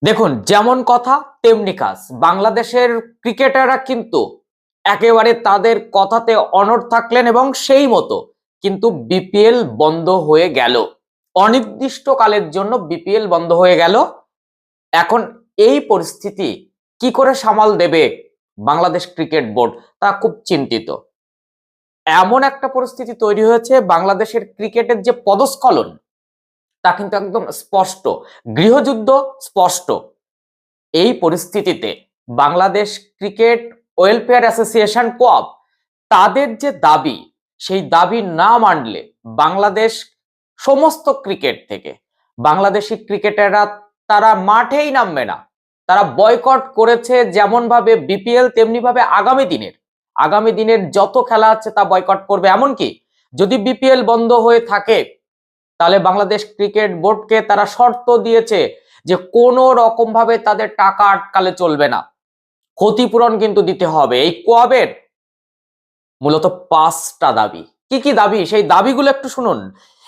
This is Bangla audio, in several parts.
দেখুন, যেমন কথা তেমনি কাজ। বাংলাদেশের ক্রিকেটাররা কিন্তু একেবারে তাদের কথাতে অনড় থাকলেন এবং সেই মতো কিন্তু বিপিএল বন্ধ হয়ে গেল। অনির্দিষ্টকালের জন্য বিপিএল বন্ধ হয়ে গেল। এখন এই পরিস্থিতি কি করে সামাল দেবে বাংলাদেশ ক্রিকেট বোর্ড, তা খুব চিন্তিত। এমন একটা পরিস্থিতি তৈরি হয়েছে, বাংলাদেশের ক্রিকেটের যে পদস্খলন তা কিন্তু একদম স্পষ্ট, গৃহযুদ্ধ স্পষ্ট। এই পরিস্থিতিতে Bangladesh cricket welfare association cope তাদের যে দাবি, সেই দাবি না মানলে বাংলাদেশ সমস্ত ক্রিকেট থেকে বাংলাদেশি ক্রিকেটাররা তারা মাঠেই নামবে না। তারা বয়কট করেছে, যেমন ভাবে বিপিএল তেমনি ভাবে আগামী দিনের যত খেলা আছে তা বয়কট করবে। এমনকি যদি বিপিএল বন্ধ হয়ে থাকে তাহলে বাংলাদেশ ক্রিকেট বোর্ডকে তারা শর্ত দিয়েছে যে কোনো রকম ভাবে তাদের টাকা আটকালে চলবে না, ক্ষতিপূরণ কিন্তু দিতে হবে। এই কোয়াবের মূলত 5টা দাবি। কি কি দাবি, সেই দাবিগুলো একটু শুনুন।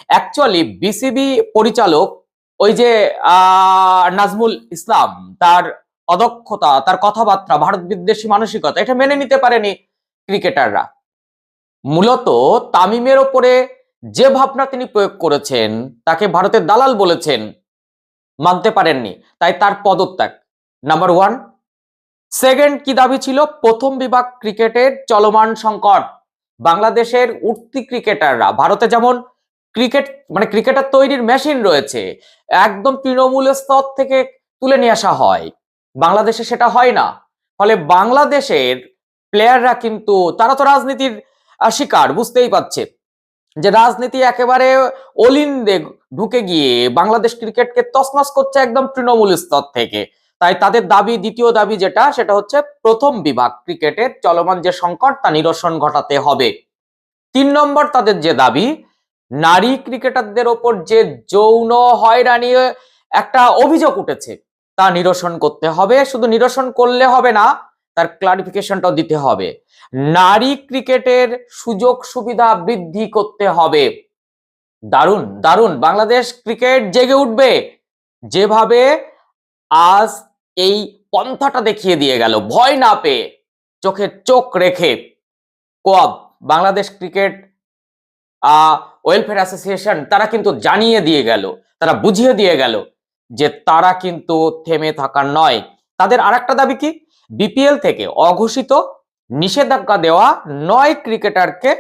অ্যাকচুয়ালি বিসিবি পরিচালক ওই যে নাজমুল ইসলাম, তার অদক্ষতা, তার কথাবার্তা, ভারত বিদ্বেষী মানসিকতা, এটা মেনে নিতে পারেনি ক্রিকেটাররা। মূলত তামিমের ওপরে যে ভাবনা তিনি প্রয়োগ করেছেন, তাকে ভারতের দালাল বলেছেন, মানতে পারেননি, তাই তার পদত্যাগ নাম্বার 1। সেকেন্ড কি দাবি ছিল? প্রথম বিভাগ ক্রিকেটের চলমান সংকট। বাংলাদেশের উঠতি ক্রিকেটাররা, ভারতে যেমন ক্রিকেটার তৈরির মেশিন রয়েছে, একদম তৃণমূল স্তর থেকে তুলে নিয়ে আসা হয়, বাংলাদেশে সেটা হয় না। ফলে বাংলাদেশের প্লেয়াররা কিন্তু তারা তো রাজনীতির শিকার, বুঝতেই পারছে যে রাজনীতি একেবারে অলিন্দে ঢুকে গিয়ে বাংলাদেশ ক্রিকেটকে তছনছ করছে একদম তৃণমূল স্তর থেকে। তাই তাদের দাবি, দ্বিতীয় দাবি যেটা, সেটা হচ্ছে প্রথম বিভাগ ক্রিকেটের চলমান যে সংকট তা নিরসন ঘটাতে হবে। 3 নম্বর তাদের যে দাবি, নারী ক্রিকেটারদের ওপর যে যৌন হয়রানি একটা অভিযোগ উঠেছে তা নিরসন করতে হবে। শুধু নিরসন করলে হবে না, তার ক্লারিফিকেশনটাও দিতে হবে। নারী ক্রিকেটের সুযোগ সুবিধা বৃদ্ধি করতে হবে। দারুণ দারুণ, বাংলাদেশ ক্রিকেট জেগে উঠবে। যেভাবে আজ এই পন্থাটা দেখিয়ে দিয়ে গেল, ভয় না পেয়ে চোখে চোখ রেখে cope, Bangladesh cricket welfare association, তারা কিন্তু জানিয়ে দিয়ে গেল, তারা বুঝিয়ে দিয়ে গেল যে তারা কিন্তু থেমে থাকার নয়। তাদের আরেকটা দাবি কি? বিপিএল থেকে অঘোষিত নিষেধাজ্ঞা দেওয়া 9 ক্রিকেটারকে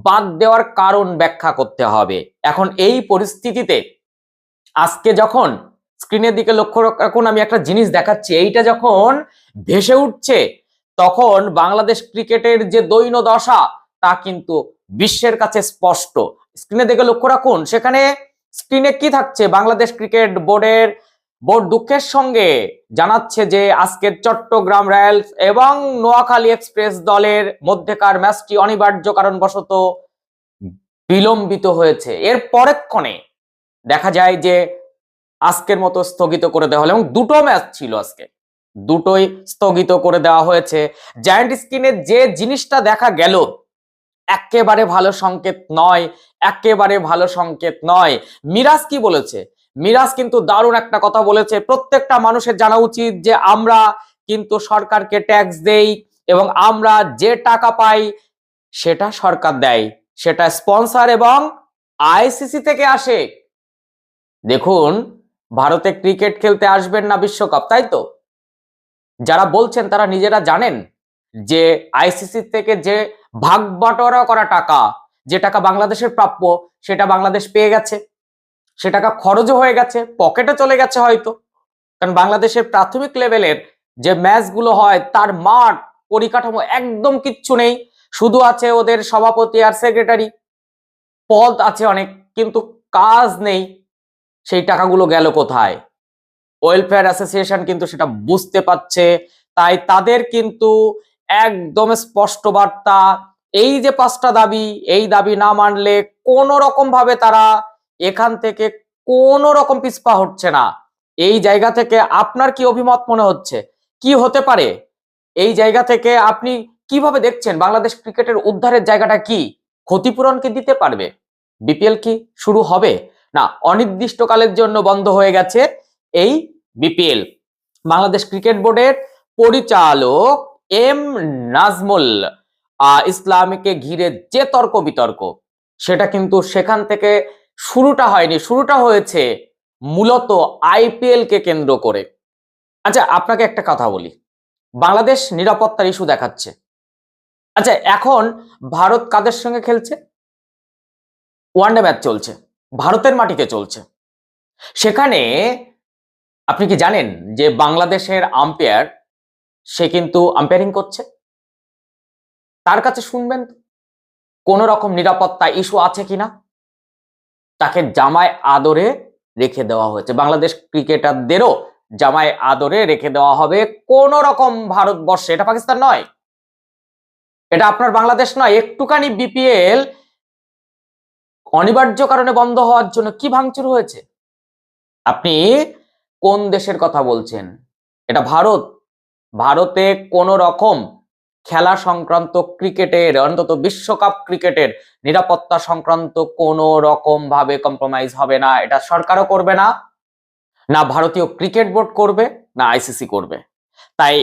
বাদ দেওয়ার কারণ ব্যাখ্যা করতে হবে। এখন এই পরিস্থিতিতে আজকে যখন স্ক্রিনের দিকে লক্ষ্য রাখুন, আমি একটা জিনিস দেখাচ্ছি, এইটা যখন ভেসে উঠছে তখন বাংলাদেশ ক্রিকেটের যে দৈন দশা তা কিন্তু বিশ্বের কাছে স্পষ্ট। স্ক্রিনে দিকে লক্ষ্য রাখুন, সেখানে স্ক্রিনে কি থাকছে? বাংলাদেশ ক্রিকেট বোর্ড দুঃখের সঙ্গে জানাচ্ছে যে আজকের চট্টগ্রাম রয়্যালস এবং নোয়াখালী এক্সপ্রেস দলের মধ্যেকার ম্যাচটি অনিবার্য কারণবশত বিলম্বিত হয়েছে। এর পরেক্ষণে দেখা যায় যে আজকের মতো স্থগিত করে দেওয়া হলো, এবং 2টো ম্যাচ ছিল আজকে, দুটোই স্থগিত করে দেওয়া হয়েছে। জায়ান্ট স্ক্রিনে যে জিনিসটা দেখা গেল একেবারে ভালো সংকেত নয়, একেবারে ভালো সংকেত নয়। মিরাজ কি বলেছে? মিরাজ কিন্তু দারুণ একটা কথা বলেছে। প্রত্যেকটা মানুষের জানা উচিত যে আমরা কিন্তু সরকারকে ট্যাক্স দেই এবং আমরা যে টাকা পাই সেটা সরকার দেয়, সেটা স্পন্সর এবং আইসিসি থেকে আসে। দেখুন, ভারতে ক্রিকেট খেলতে আসবেন না বিশ্বকাপ, তাই তো? যারা বলছেন তারা নিজেরা জানেন যে আইসিসি থেকে যে ভাগ বাটোয়ারা করা টাকা, যে টাকা বাংলাদেশের প্রাপ্য, সেটা বাংলাদেশ পেয়ে গেছে, সে টাকা খরচও হয়ে গেছে, পকেটে চলে গেছে হয়তো। কারণ বাংলাদেশের প্রাথমিক লেভেলের যে ম্যাচগুলো হয় তার মাঠ পরিকাঠামো একদম কিচ্ছু নেই, শুধু আছে ওদের সভাপতি আর সেক্রেটারি, পদ আছে অনেক কিন্তু কাজ নেই। সেই টাকাগুলো গেল কোথায়? ওয়েলফেয়ার অ্যাসোসিয়েশন কিন্তু সেটা বুঝতে পারছে, তাই তাদের কিন্তু একদম স্পষ্ট বার্তা, এই যে 5টা দাবি, এই দাবি না মানলে কোন রকম ভাবে তারা এখান থেকে কোন রকম পিছপা হচ্ছে না। এই জায়গা থেকে আপনার কি অভিমত মনে হচ্ছে? কি হতে পারে এই জায়গা থেকে? আপনি কিভাবে দেখছেন বাংলাদেশ ক্রিকেটের উদ্ধারের জায়গাটা কি? ক্ষতিপূরণ কি দিতে পারবে? বিপিএল কি শুরু হবে? না অনির্দিষ্টকালের জন্য বন্ধ হয়ে গেছে এই বিপিএল। বাংলাদেশ ক্রিকেট বোর্ডের পরিচালক এম নাজমুল ইসলামকে ঘিরে যে তর্ক বিতর্ক, সেটা কিন্তু সেখান থেকে শুরুটা হয়নি, শুরুটা হয়েছে মূলত আইপিএল কে কেন্দ্র করে। আচ্ছা, আপনাকে একটা কথা বলি, বাংলাদেশ নিরাপত্তার ইস্যু দেখাচ্ছে। আচ্ছা, এখন ভারত কাদের সঙ্গে খেলছে? ওয়ানডে ম্যাচ চলছে, ভারতের মাটিতে চলছে। সেখানে আপনি কি জানেন যে বাংলাদেশের আম্পায়ার, সে কিন্তু আম্পায়ারিং করছে? তার কাছে শুনবেন কোন রকম নিরাপত্তা ইস্যু আছে কিনা। তাকে জামায় আদরে রেখে দেওয়া হয়েছে, বাংলাদেশ ক্রিকেটারদেরও জামায় আদরে রেখে দেওয়া হবে। কোন রকম ভারতবর্ষে, এটা পাকিস্তান নয়, এটা আপনার বাংলাদেশ নয়। একটুখানি বিপিএল অনিবার্য কারণে বন্ধ হওয়ার জন্য কি ভাঙচুর হয়েছে? আপনি কোন দেশের কথা বলছেন? এটা ভারত। ভারতে কোন রকম খেলা সংক্রান্ত ক্রিকেটের, অন্তত বিশ্বকাপ ক্রিকেটের নিরাপত্তা সংক্রান্ত কোন রকম ভাবে কম্প্রোমাইজ হবে না। এটা সরকারও করবে না, না ভারতীয় ক্রিকেট বোর্ড করবে, না আইসিসি করবে। তাই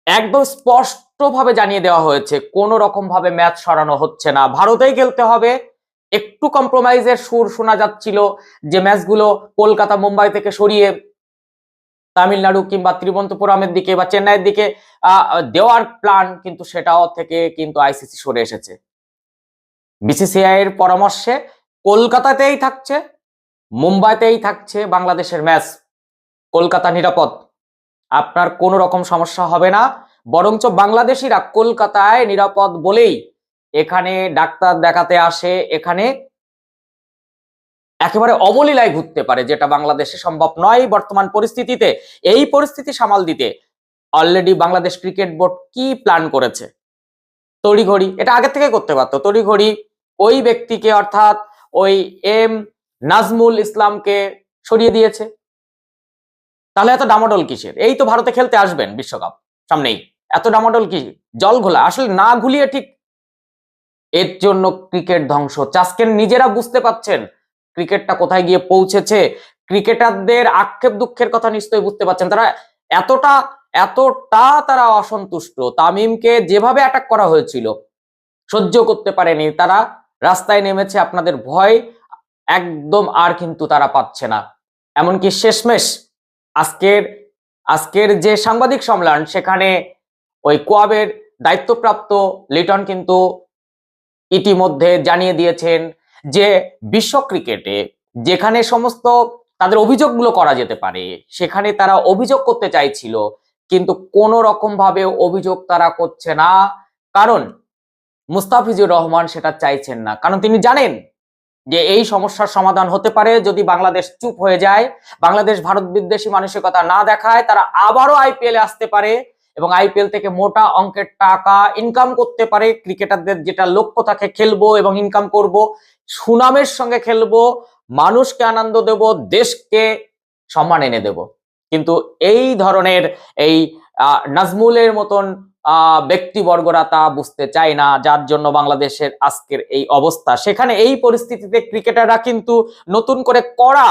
একদম স্পষ্টভাবে জানিয়ে দেওয়া হয়েছে কোন রকম ভাবে ম্যাচ সরানো হচ্ছে না, ভারতেই খেলতে হবে। একটু কম্প্রোমাইজের সুর শোনা যাচ্ছিল যে ম্যাচগুলো কলকাতা মুম্বাই থেকে সরিয়ে তামিলনাড়ু কিংবা তিরুবনন্তপুরমের দিকে বা চেন্নাইয়ের দিকে দেওয়ার প্ল্যান, কিন্তু সেটাও থেকে কিন্তু আইসিসি সরে এসেছে। বিসিসিআই এর পরামর্শে কলকাতাতেই থাকছে, মুম্বাইতেই থাকছে বাংলাদেশের ম্যাচ। কলকাতা নিরাপদ, আপনার কোনো রকম সমস্যা হবে না। বরঞ্চ বাংলাদেশিরা কলকাতায় নিরাপদ বলেই এখানে ডাক্তার দেখাতে আসে, এখানে একেবারে অবলীলায় ঘুরতে পারে, যেটা বাংলাদেশে সম্ভব নয় বর্তমান পরিস্থিতিতে। এই পরিস্থিতি সামাল দিতে অলরেডি বাংলাদেশ ক্রিকেট বোর্ড কি প্ল্যান করেছে, তড়িঘড়ি এটা আগে থেকে করতে পারতো। তড়িঘড়ি ওই ব্যক্তিকে, অর্থাৎ ওই এম নাজমুল ইসলামকে সরিয়ে দিয়েছে। তাহলে এত ডামাডোল কিসের? এই তো ভারতে খেলতে আসবেন বিশ্বকাপ সামনেই, এত ডামাডোল কি? জল ঘোলা আসলে না ঘুলিয়ে ঠিক এর জন্য ক্রিকেট ধ্বংস হচ্ছে। আজকে নিজেরা বুঝতে পাচ্ছেন ক্রিকেটটা কোথায় গিয়ে পৌঁছেছে। ক্রিকেটারদের আক্ষেপ দুঃখের কথা নিশ্চয়ই বুঝতে পাচ্ছেন। তারা এতটা এতটা তারা অসন্তুষ্ট, তামিমকে যেভাবে অ্যাটাক করা হয়েছিল সহ্য করতে পারেনি, তারা রাস্তায় নেমেছে। আপনাদের ভয় একদম আর কিন্তু তারা পাচ্ছে না। এমনকি শেষমেশ আজকের আজকের যে সাংবাদিক সম্মেলন, সেখানে ওই কোয়াবের দায়িত্বপ্রাপ্ত লিটন কিন্তু ইতিমধ্যে জানিয়ে দিয়েছেন যে বিশ্ব ক্রিকেটে যেখানে সমস্ত তাদের অভিযোগগুলো করা যেতে পারে, সেখানে তারা অভিযোগ করতে চাইছিল, কিন্তু কোনো রকম ভাবে অভিযোগ তারা করছে না। কারণ মুস্তাফিজুর রহমান সেটা চাইছেন না, কারণ তিনি জানেন যে এই সমস্যার সমাধান হতে পারে যদি বাংলাদেশ চুপ হয়ে যায়, বাংলাদেশ ভারত বিদ্বেষী মানসিকতা না দেখায়, তারা আবারও আইপিএলে আসতে পারে এবং আইপিএল থেকে মোটা অঙ্কের টাকা ইনকাম করতে পারে। ক্রিকেটারদের যেটা লক্ষ্য থাকে, খেলবো এবং ইনকাম করব, সুনামের সঙ্গে খেলবো, মানুষকে আনন্দ দেব, দেশকে সম্মান এনে দেব। কিন্তু এই ধরনের এই নাজমুলের মতন ব্যক্তিবর্গরা তা বুঝতে চায় না, যার জন্য বাংলাদেশের আজকের এই অবস্থা। সেখানে এই পরিস্থিতিতে ক্রিকেটাররা কিন্তু নতুন করে কড়া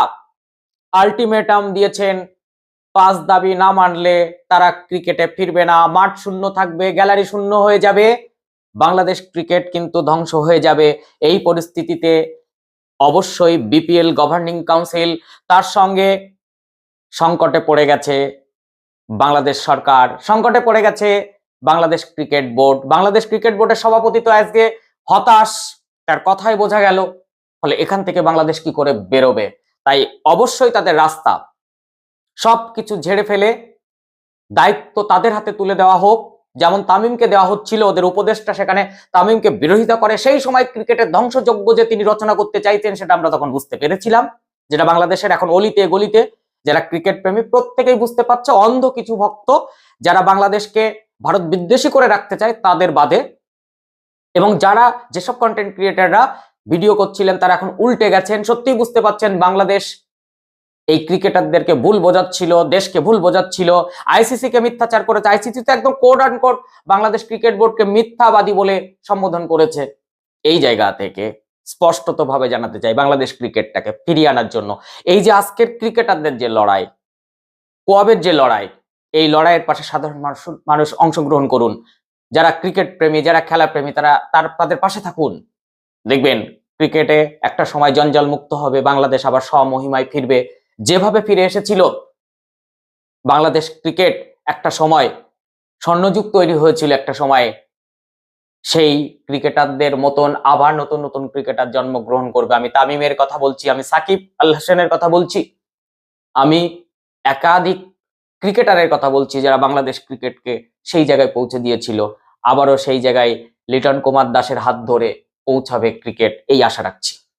আলটিমেটাম দিয়েছেন। 5 দাবি না মানলে তারা ক্রিকেটে ফিরবে না, মাঠ শূন্য থাকবে, গ্যালারি শূন্য হয়ে যাবে, বাংলাদেশ ক্রিকেট কিন্তু ধ্বংস হয়ে যাবে। এই পরিস্থিতিতে অবশ্যই বিপিএল গভর্নিং কাউন্সিল, তার সঙ্গে সংকটে পড়ে গেছে বাংলাদেশ সরকার, সংকটে পড়ে গেছে Bangladesh cricket board. Bangladesh cricket বোর্ডের সভাপতি তো আজকে হতাশ, তার কথাই বোঝা গেল। ফলে এখান থেকে বাংলাদেশ কি করে বেরোবে? তাই অবশ্যই তাদের রাস্তা সবকিছু ঝেড়ে ফেলে দায়িত্ব তাদের হাতে তুলে দেওয়া হোক, যেমন তামিমকে দেওয়া হচ্ছিল। ওদের উপদেষ্টা সেখানে তামিমকে বিরোধিতা করে, সেই সময় ক্রিকেটের ধ্বংসযজ্ঞ যে তিনি রচনা করতে চাইতেন সেটা আমরা তখন বুঝতে পেরেছিলাম, যেটা বাংলাদেশের এখন অলিতে গলিতে যারা ক্রিকেট প্রেমী প্রত্যেকেই বুঝতে পারছে। অন্ধ কিছু ভক্ত যারা বাংলাদেশকে ভারত বিদ্বেষী করে রাখতে চায় তাদের বাদে, এবং যারা যেসব কন্টেন্ট ক্রিয়েটাররা ভিডিও করছিলেন তারা এখন উল্টে গেছেন, সত্যিই বুঝতে পাচ্ছেন বাংলাদেশ এই ক্রিকেটারদেরকে ভুল বোঝাচ্ছিল, দেশকে ভুল বোঝাচ্ছিল, আইসিসি কে মিথ্যাচার করেছে। আইসিসি তো একদম code and code Bangladesh cricket বোর্ডকে মিথ্যাবাদী বলে সম্বোধন করেছে। এই জায়গা থেকে স্পষ্টত ভাবে জানাতে চাই বাংলাদেশ ক্রিকেটটাকে ফিরিয়ে আনার জন্য এই যে আজকের ক্রিকেটারদের যে লড়াই, কোয়াবের যে লড়াই, এই লড়াইয়ের পাশে সাধারণ মানুষ অংশগ্রহণ করুন। যারা ক্রিকেট প্রেমী, যারা খেলা প্রেমী, তাদের পাশে থাকুন। দেখবেন ক্রিকেটে একটা সময় জঞ্জাল মুক্ত হবে, বাংলাদেশ আবার স্বমহিমায় ফিরবে। যেভাবে ফিরে এসেছিল বাংলাদেশ ক্রিকেট, একটা সময় স্বর্ণযুগ তৈরি হয়েছিল একটা সময়ে, সেই ক্রিকেটারদের মতন আবার নতুন নতুন ক্রিকেটার জন্মগ্রহণ করবে। আমি তামিমের কথা বলছি, আমি সাকিব আল হাসানের কথা বলছি, আমি একাধিক ক্রিকেটারের কথা বলছি যারা বাংলাদেশ ক্রিকেটকে সেই জায়গায় পৌঁছে দিয়েছিল। আবারও সেই জায়গায় লিটন কুমার দাসের হাত ধরে পৌঁছাবে ক্রিকেট, এই আশা রাখছি।